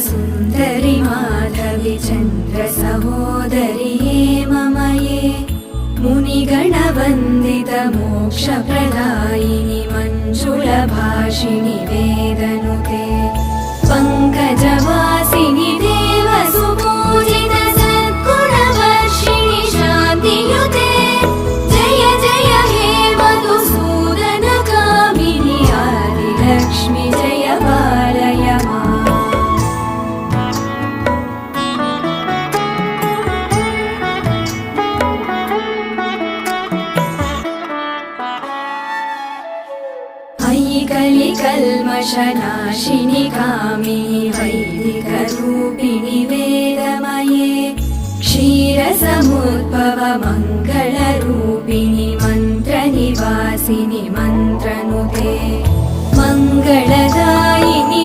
सुन्दरि माधवि चन्द्र सहोदरि हेममये मुनिगणवन्दित मोक्षप्रदायिनि मञ्जुलभाषिणि वेदनुते पङ्कजवासिनि देवसुपूजित सद्गुणवर्षिणि शान्तियुते जय जय हे मधुसूदन कामिनि आदिलक्ष्मि जय पालय माम्। अयि कलिकल्मषनाशिनि कामिनि वैदिकरूपिणि वेदमये क्षीरसमुद्भव मङ्गलरूपिणि मन्त्रनिवासिनि मन्त्रनुते मङ्गलदायिनि